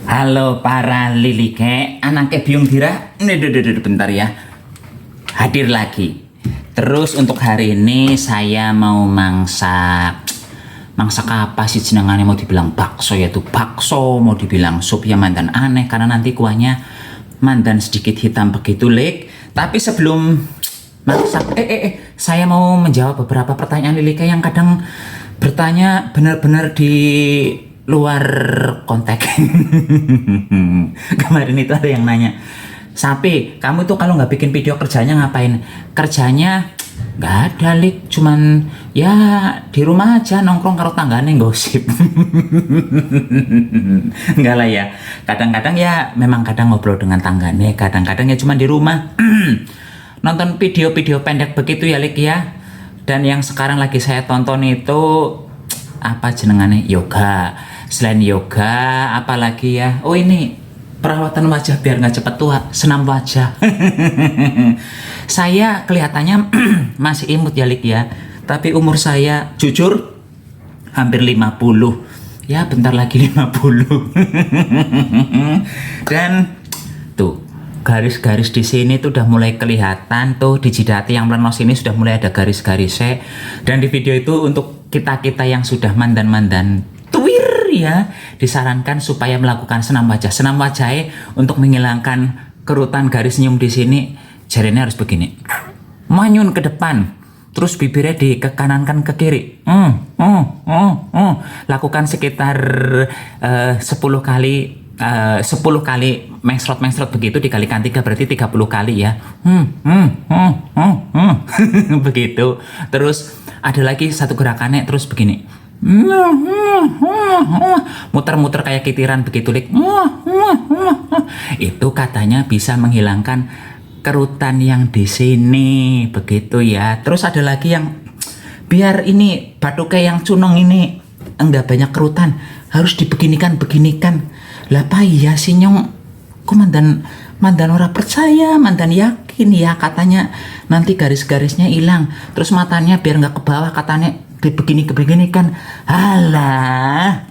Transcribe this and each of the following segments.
Halo para lilike, anaknya biung dira. Bentar ya. Hadir lagi. Terus untuk hari ini saya mau masak apa sih jenengannya, mau dibilang bakso yaitu bakso, mau dibilang sup ya mandan aneh karena nanti kuahnya mandan sedikit hitam begitu lek. Tapi sebelum masak saya mau menjawab beberapa pertanyaan lilike yang kadang bertanya benar-benar di luar konteks. Kemarin itu ada yang nanya, Sapi, kamu tuh kalau nggak bikin video kerjanya ngapain? Kerjanya nggak ada lik, cuman ya di rumah aja nongkrong karo tanggane gosip. Enggak lah ya, kadang-kadang ya memang kadang ngobrol dengan tanggane, kadang-kadang ya cuman di rumah. Nonton video-video pendek begitu ya lik ya. Dan yang sekarang lagi saya tonton itu apa jenengannya, yoga. Selain yoga apalagi ya, oh ini perawatan wajah biar nggak cepet tua, senam wajah. Saya kelihatannya masih imut ya lik ya, tapi umur saya jujur hampir 50 ya, bentar lagi 50. Dan tuh garis-garis di sini tuh udah mulai kelihatan, tuh di jidati yang melenos ini sudah mulai ada garis-garisnya. Dan di video itu untuk kita-kita yang sudah mandan-mandan tuwir ya, disarankan supaya melakukan senam wajah. Senam wajahnya untuk menghilangkan kerutan garis senyum di sini. Jarinya harus begini, manyun ke depan, terus bibirnya dikekanankan ke kiri. Lakukan sekitar 10 kali. 10 kali mengsrot begitu, dikalikan 3 berarti 30 kali ya. Begitu. Terus ada lagi satu gerakannya, terus begini, muter-muter kayak kitiran begitu lik. Itu katanya bisa menghilangkan kerutan yang di sini begitu ya. Terus ada lagi yang biar ini batuke yang cunong ini enggak banyak kerutan, harus dibeginikan. Lah apa iya sih nyong, kok mandan ora percaya, mandan yakin ya katanya nanti garis-garisnya hilang, terus matanya biar nggak ke bawah katanya dibeginikan. Halah.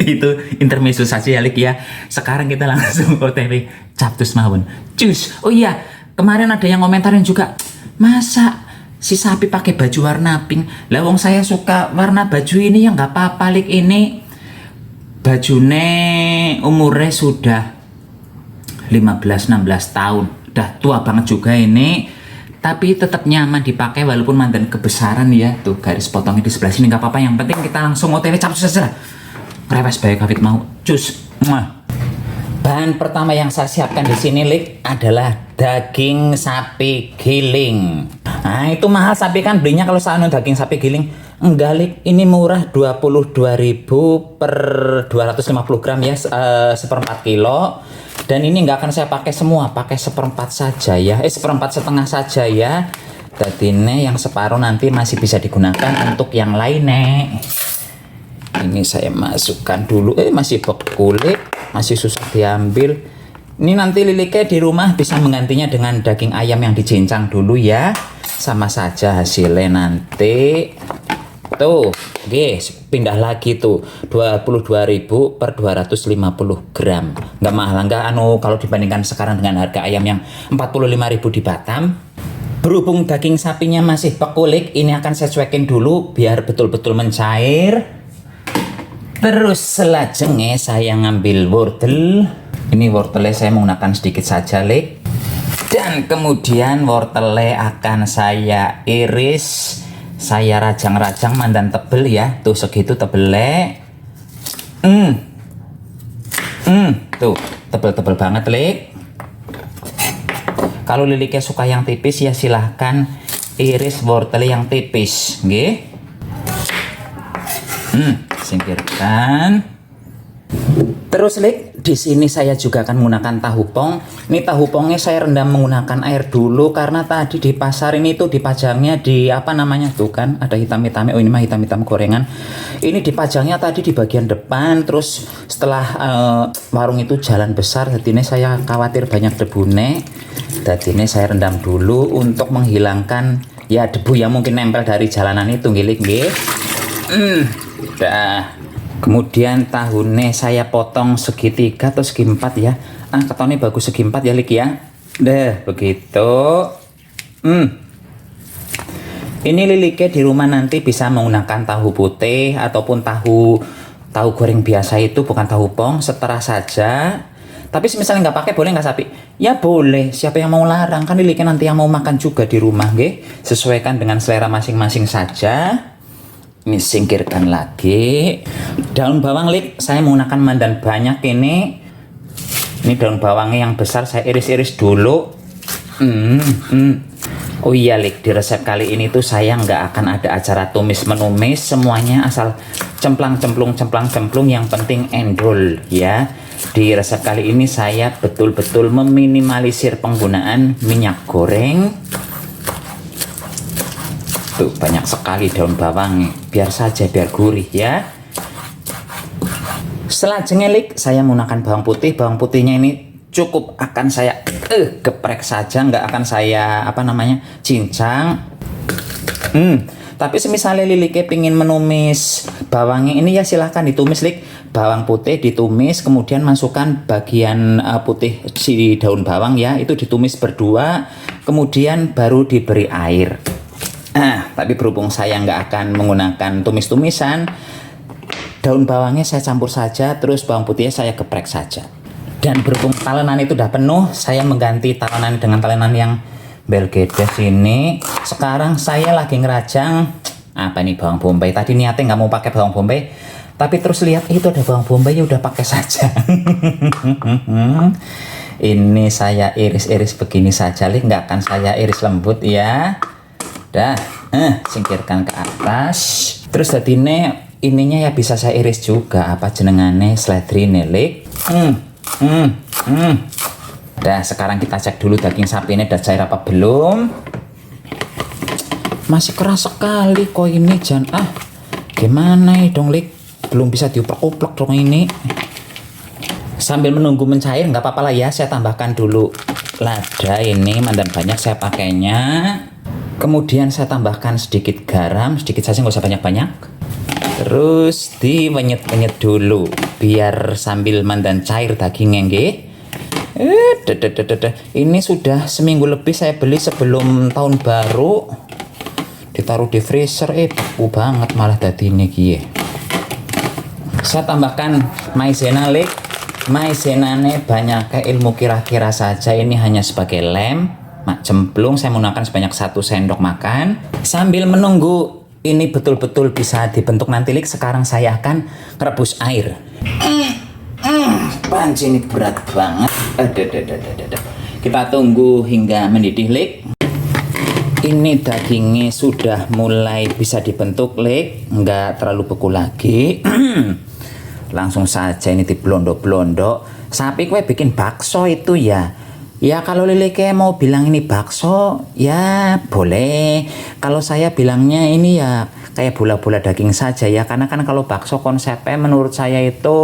Itu intermezzo saja ya lik ya. Sekarang kita langsung OTW captus mawon. Cus. Oh iya, kemarin ada yang komentarin juga, masa si Sapi pakai baju warna pink? Lah wong saya suka warna baju ini ya nggak apa-apa lik, ini bajune umurnya sudah 15-16 tahun, udah tua banget juga ini, tapi tetap nyaman dipakai walaupun mandan kebesaran ya. Tuh garis potongnya di sebelah sini nggak apa-apa, yang penting kita langsung OTW capcus saja. Rewes baik kawit mau cus. Bahan pertama yang saya siapkan di sini lik adalah daging sapi giling. Nah itu mahal sapi kan belinya kalau saya daging sapi giling. Enggak lik, ini murah 22.000 per 250 gram ya, seperempat kilo. Dan ini nggak akan saya pakai semua, pakai seperempat saja ya, seperempat setengah saja ya. Dadine yang separuh nanti masih bisa digunakan untuk yang lainnya. Ini saya masukkan dulu, masih bekulik, masih susah diambil. Ini nanti lilike di rumah bisa menggantinya dengan daging ayam yang dicincang dulu ya, sama saja hasilnya nanti. Tuh, pindah lagi tuh 22.000 per 250 gram. Nggak mahal, nggak kalau dibandingkan sekarang dengan harga ayam yang 45.000 di Batam. Berhubung daging sapinya masih bekulik, ini akan saya cuekin dulu biar betul-betul mencair. Terus selajengnya saya ngambil wortel. Ini wortelnya saya menggunakan sedikit saja lik. Dan kemudian wortelnya akan saya iris, saya rajang-rajang mandan tebel ya. Tuh segitu tebelnya. Tuh tebel-tebel banget lik. Kalau lilike suka yang tipis ya silahkan iris wortel yang tipis, nggih. Singkirkan. Terus lik, di sini saya juga akan menggunakan tahu pong. Ini tahu pongnya saya rendam menggunakan air dulu karena tadi di pasar ini tuh dipajangnya di apa namanya tuh kan ada hitam-hitamnya. Oh ini mah hitam-hitam gorengan. Ini dipajangnya tadi di bagian depan. Terus setelah warung itu jalan besar, jadi ini saya khawatir banyak debune. Jadi ini saya rendam dulu untuk menghilangkan ya debu yang mungkin nempel dari jalanan itu, ngilik nggih. Udah. Kemudian tahunnya saya potong segitiga atau segi empat ya. Ketone bagus segi empat ya Lik ya. Begitu. Ini liliknya di rumah nanti bisa menggunakan tahu putih ataupun tahu goreng biasa, itu bukan tahu pong, setera saja. Tapi misalnya nggak pakai boleh nggak Sapi? Ya boleh, siapa yang mau larang, kan liliknya nanti yang mau makan juga di rumah, nggih. Sesuaikan dengan selera masing-masing saja. Ini singkirkan lagi. Daun bawang Lik, saya menggunakan mandan banyak ini. Ini daun bawangnya yang besar saya iris-iris dulu. Oh iya Lik, di resep kali ini tuh saya nggak akan ada acara tumis menumis, semuanya asal cemplang-cemplung yang penting endol ya. Di resep kali ini saya betul-betul meminimalisir penggunaan minyak goreng. Tuh banyak sekali daun bawangnya, biar saja biar gurih ya. Selanjutnya Lik, saya menggunakan bawang putih. Bawang putihnya ini cukup akan saya geprek saja, nggak akan saya cincang. Tapi semisalnya liliknya pingin menumis bawangnya ini ya silahkan ditumis Lik. Bawang putih ditumis, kemudian masukkan bagian putih si daun bawang ya, itu ditumis berdua, kemudian baru diberi air. Tapi berhubung saya nggak akan menggunakan tumis-tumisan, daun bawangnya saya campur saja, terus bawang putihnya saya geprek saja. Dan berhubung talenan itu udah penuh, saya mengganti talenan dengan talenan yang belgedes ini. Sekarang saya lagi ngerajang bawang bombay. Tadi niatnya nggak mau pakai bawang bombay, tapi terus lihat itu ada bawang bombay, ya udah pakai saja. Ini saya iris-iris begini saja, Lik, nggak akan saya iris lembut ya. Singkirkan ke atas. Terus tadi ininya ya bisa saya iris juga, jenengane seledrine Lik. Sekarang kita cek dulu daging sapi ini udah cair apa belum. Masih keras sekali kok ini, gimana dong Lik, belum bisa diuplek-uplek dong ini. Sambil menunggu mencair nggak apa-apa lah ya, saya tambahkan dulu lada ini, mandan banyak saya pakainya. Kemudian saya tambahkan sedikit garam, sedikit saja nggak usah banyak-banyak. Terus diwenyet-wenyet dulu biar sambil mandan cair dagingnya nggih. Ini sudah seminggu lebih saya beli sebelum tahun baru. Ditaruh di freezer, beku banget malah tadi ini gie. Saya tambahkan maizena Lik. Maizenanya banyak ilmu kira-kira saja, ini hanya sebagai lem. Cemplung saya menggunakan sebanyak 1 sendok makan. Sambil menunggu ini betul-betul bisa dibentuk nanti Lik, sekarang saya akan rebus air. Panci ini berat banget. Kita tunggu hingga mendidih Lik. Ini dagingnya sudah mulai bisa dibentuk Lik, nggak terlalu beku lagi. Langsung saja ini diblondo-blondo. Sapi kue bikin bakso itu ya. Ya kalau liliknya mau bilang ini bakso, ya boleh. Kalau saya bilangnya ini ya kayak bola-bola daging saja ya. Karena kan kalau bakso konsepnya menurut saya itu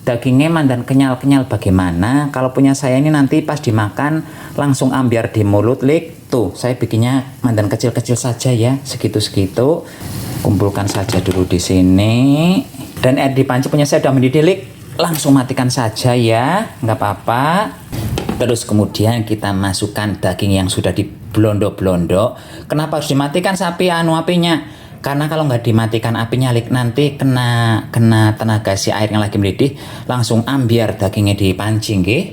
dagingnya mandan kenyal-kenyal bagaimana. Kalau punya saya ini nanti pas dimakan langsung ambiar di mulut Lik. Tuh saya bikinnya mandan kecil-kecil saja ya, segitu-segitu. Kumpulkan saja dulu di sini. Dan air di panci punya saya udah mendidih Lik. Langsung matikan saja ya, nggak apa-apa. Terus kemudian kita masukkan daging yang sudah diblondo-blondo. Kenapa harus dimatikan sapi apinya? Karena kalau nggak dimatikan apinya Lik, nanti kena tenaga si air yang lagi mendidih, langsung ambiar dagingnya di panci nggih.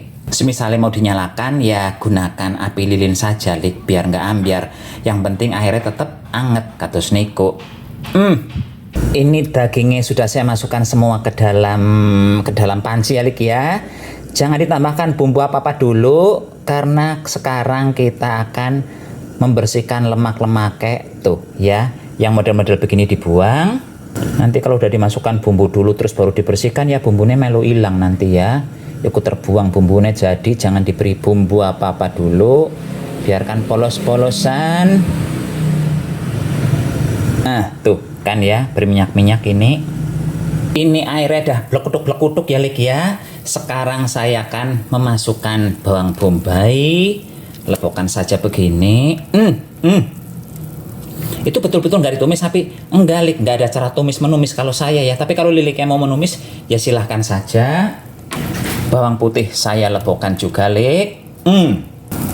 Misalnya mau dinyalakan ya gunakan api lilin saja Lik, biar nggak ambiar. Yang penting airnya tetap anget kados niku. Ini dagingnya sudah saya masukkan semua ke dalam panci ya Lik ya. Jangan ditambahkan bumbu apa-apa dulu, karena sekarang kita akan membersihkan lemak-lemaknya tuh ya. Yang model-model begini dibuang. Nanti kalau udah dimasukkan bumbu dulu terus baru dibersihkan ya bumbunya melu hilang nanti ya. Ikut terbuang bumbunya, jadi jangan diberi bumbu apa-apa dulu. Biarkan polos-polosan. Tuh kan ya, berminyak-minyak ini. Ini airnya dah blekutuk-blekutuk ya Lik ya. Sekarang saya akan memasukkan bawang bombay. Lepokkan saja begini. Itu betul-betul nggak ditumis, tapi enggak Lik, nggak ada cara tumis menumis kalau saya ya. Tapi kalau Liliknya mau menumis ya silahkan saja. Bawang putih saya lebokkan juga Lik.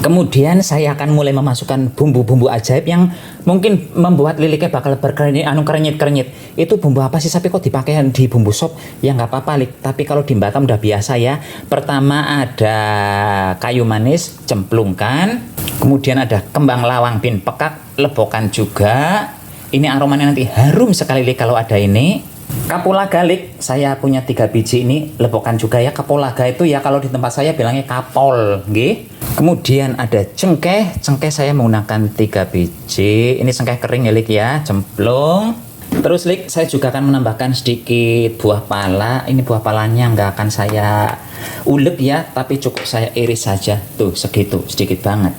Kemudian saya akan mulai memasukkan bumbu-bumbu ajaib yang mungkin membuat Liliknya bakal kerenyit-kerenyit. Itu bumbu apa sih Sapi kok dipakai di bumbu sop? Ya nggak apa-apa Lik, tapi kalau di Batam udah biasa ya. Pertama ada kayu manis, cemplungkan. Kemudian ada kembang lawang bin pekak, lebokkan juga. Ini aromanya nanti harum sekali Lik kalau ada ini. Kapulaga Lik, saya punya 3 biji ini, lebokkan juga ya. Kapulaga itu ya kalau di tempat saya bilangnya kapol, nggih. Kemudian ada cengkeh saya menggunakan 3 biji. Ini cengkeh kering ya Lik ya, cemplung. Terus Lik, saya juga akan menambahkan sedikit buah pala. Ini buah palanya nggak akan saya ulek ya, tapi cukup saya iris saja. Tuh segitu, sedikit banget.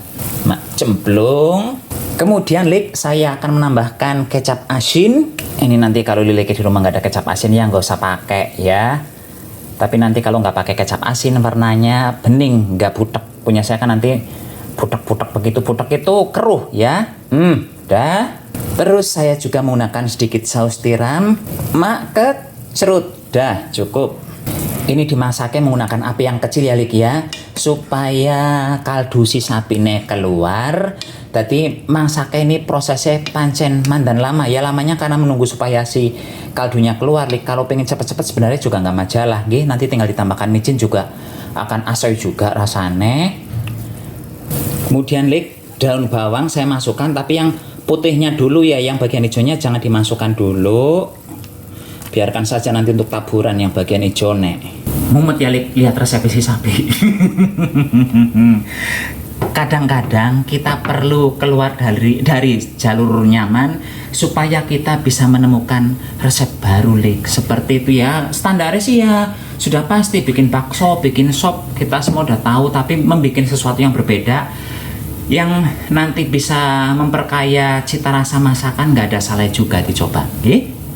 Cemplung. Kemudian Lik, saya akan menambahkan kecap asin. Ini nanti kalau Lilik di rumah nggak ada kecap asin ya nggak usah pakai ya. Tapi nanti kalau nggak pakai kecap asin warnanya bening, nggak butek. Punya saya kan nanti butek-butek begitu, butek itu keruh ya. Dah. Terus saya juga menggunakan sedikit saus tiram, cerut. Dah, cukup. Ini dimasaknya menggunakan api yang kecil ya Lik ya, supaya kaldu si sapine keluar. Jadi masaknya ini prosesnya pancen mandan lama ya, lamanya karena menunggu supaya si kaldunya keluar Lik. Kalau pengen cepet-cepet sebenarnya juga nggak masalah, nggih. Nanti tinggal ditambahkan micin juga akan asoy juga rasane. Kemudian Lik, daun bawang saya masukkan, tapi yang putihnya dulu ya, yang bagian hijaunya jangan dimasukkan dulu. Biarkan saja nanti untuk taburan yang bagian hijaunya. Mumet ya Lik, lihat resep si Sapi. Kadang-kadang kita perlu keluar dari jalur nyaman supaya kita bisa menemukan resep baru Lik. Seperti itu ya, standarnya sih ya sudah pasti bikin bakso, bikin sop, kita semua udah tahu. Tapi membuat sesuatu yang berbeda, yang nanti bisa memperkaya cita rasa masakan, nggak ada salah juga dicoba.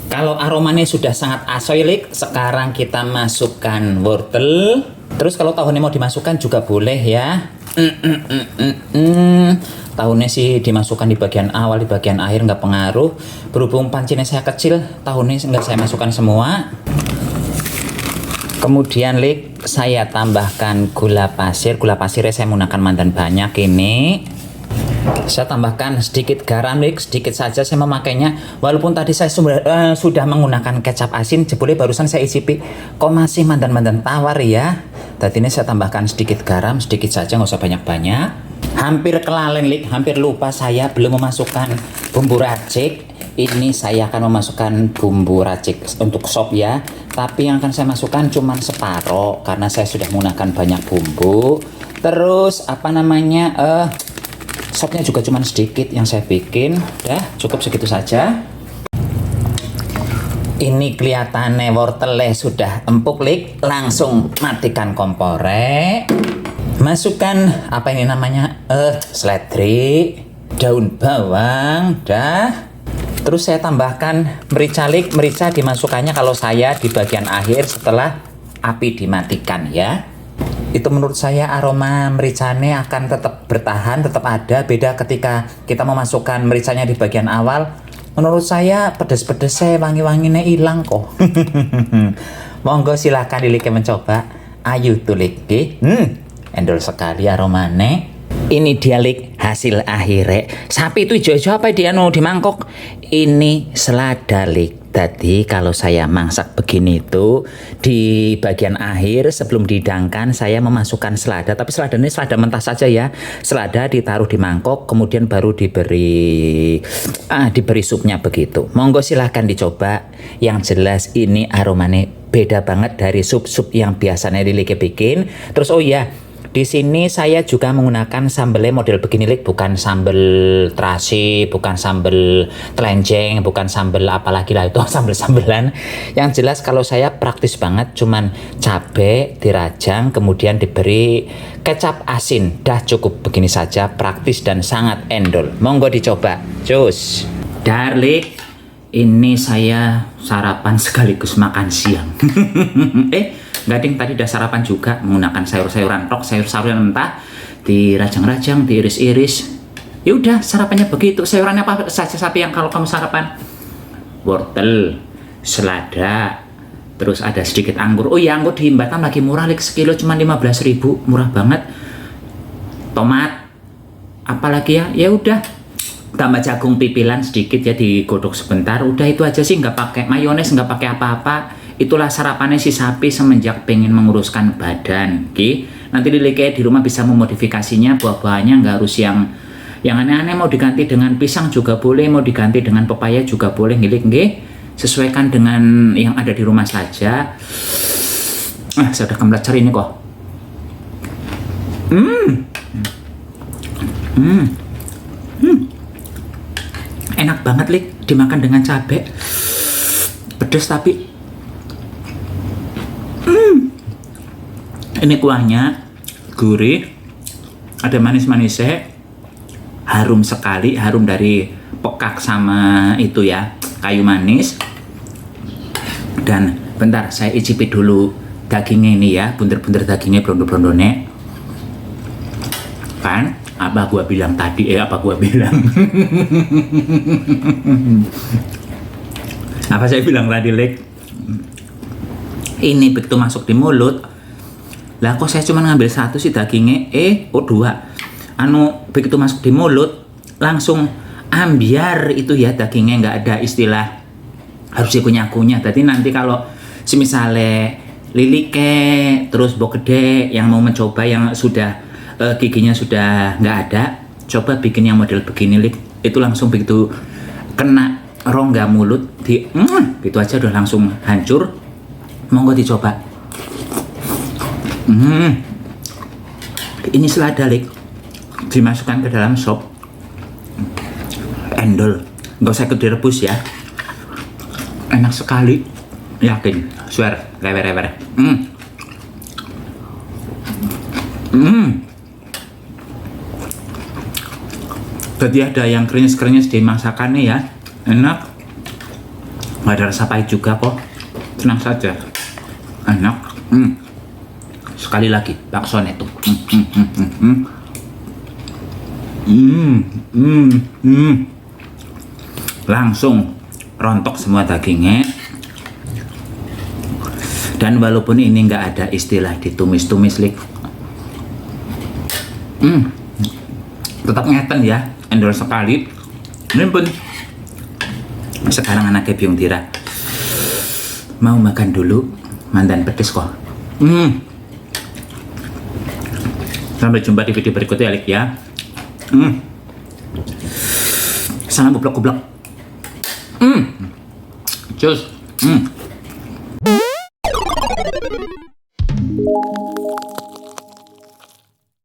Kalau aromanya sudah sangat asoy Lik, sekarang kita masukkan wortel. Terus kalau tahunnya mau dimasukkan juga boleh ya. Tahunnya sih dimasukkan di bagian awal, di bagian akhir nggak pengaruh. Berhubung pancinya saya kecil, tahunnya nggak saya masukkan semua. Kemudian Lik, saya tambahkan gula pasir. Gula pasirnya saya menggunakan mandan banyak ini. Saya tambahkan sedikit garam Lik, sedikit saja saya memakainya. Walaupun tadi saya sudah menggunakan kecap asin, jebule barusan saya icipi kok masih mandan-mandan tawar ya. Tadi ini saya tambahkan sedikit garam, sedikit saja, nggak usah banyak-banyak. Hampir kelalen Lik, hampir lupa saya belum memasukkan bumbu racik. Ini saya akan memasukkan bumbu racik untuk sop ya. Tapi yang akan saya masukkan cuma separoh karena saya sudah menggunakan banyak bumbu. Terus apa namanya? Sopnya juga cuma sedikit yang saya bikin. Udah cukup segitu saja. Ini kelihatannya wortelnya sudah empuk Lik. Langsung matikan kompornya. Masukkan apa ini namanya? Seledri, daun bawang, dah. Terus saya tambahkan merica Lik. Merica dimasukkannya kalau saya di bagian akhir setelah api dimatikan ya. Itu menurut saya aroma mericanya akan tetap bertahan, tetap ada. Beda ketika kita memasukkan mericanya di bagian awal. Menurut saya pedes-pedesnya, wangi-wanginya hilang kok. Monggo silahkan Lilik mencoba. Ayo tuh Lik. Endol sekali aromanya. Ini dia Lik, hasil akhirnya. Sapi itu hijau-hijau apa dia di mangkok? Ini selada Lik. Jadi kalau saya masak begini itu di bagian akhir sebelum dihidangkan saya memasukkan selada, tapi selada ini selada mentah saja ya. Selada ditaruh di mangkok kemudian baru diberi supnya begitu. Monggo silahkan dicoba. Yang jelas ini aromanya beda banget dari sup-sup yang biasanya Lilik bikin. Terus oh ya, di sini saya juga menggunakan sambelnya model begini Lik, bukan sambel terasi, bukan sambel telenjeng, bukan sambel apalagi lah itu sambel-sambelan. Yang jelas kalau saya praktis banget, cuman cabai dirajang kemudian diberi kecap asin. Dah cukup begini saja, praktis dan sangat endol. Monggo dicoba. Cus. Darlik, ini saya sarapan sekaligus makan siang. Gading tadi udah sarapan juga menggunakan sayur-sayuran tok, sayur-sayuran mentah, dirajang-rajang, diiris-iris. Ya udah, sarapannya begitu. Sayurannya apa saja sapi yang kalau kamu sarapan? Wortel, selada, terus ada sedikit anggur. Oh iya, anggur di Batam lagi murah, sekilo cuma 15.000, murah banget. Tomat, apalagi ya? Ya udah, tambah jagung pipilan sedikit ya, digodok sebentar. Udah itu aja sih, nggak pakai mayones, nggak pakai apa-apa. Itulah sarapannya si sapi semenjak pengen menguruskan badan. Oke, nanti Lili kayak di rumah bisa memodifikasinya, buah-buahnya nggak harus yang aneh-aneh, mau diganti dengan pisang juga boleh, mau diganti dengan pepaya juga boleh, ngilik nggih. Sesuaikan dengan yang ada di rumah saja. Saya udah kemblacer ini kok. Enak banget, Lik, dimakan dengan cabai. Pedes tapi ini kuahnya gurih, ada manis-manisnya, harum sekali, harum dari pekak sama itu ya, kayu manis. Dan bentar, saya icipi dulu dagingnya ini ya, bunder-bunder dagingnya, brondo-brondone. Kan, apa gua bilang tadi, apa gua bilang? Apa saya bilang tadi, Lek? Ini begitu masuk di mulut, lah kok saya cuma ngambil satu sih dagingnya, dua. Begitu masuk di mulut, langsung ambiar itu ya dagingnya, nggak ada istilah harus dikunyah-kunyah. Jadi nanti kalau misalnya Lili terus Bok Gede yang mau mencoba yang sudah giginya sudah nggak ada, coba bikin yang model begini, Lik. Itu langsung begitu kena rongga mulut, gitu aja udah langsung hancur. Monggo dicoba. Ini selada, Lik, dimasukkan ke dalam sop endol, nggak usah direbus ya, enak sekali, yakin, swear, lewer. Jadi ada yang krenyes di masakannya ya, enak, nggak ada rasa pahit juga kok, tenang saja, enak. Sekali lagi baksonya tuh. Langsung rontok semua dagingnya. Dan walaupun ini nggak ada istilah ditumis-tumis, Lik, tetap ngeten ya, endol sekali. Ini pun sekarang anaknya biung tira mau makan dulu, mandan pedes kok. Sampai jumpa di video berikutnya, Lik ya. Salam goblok-goblok. Cus.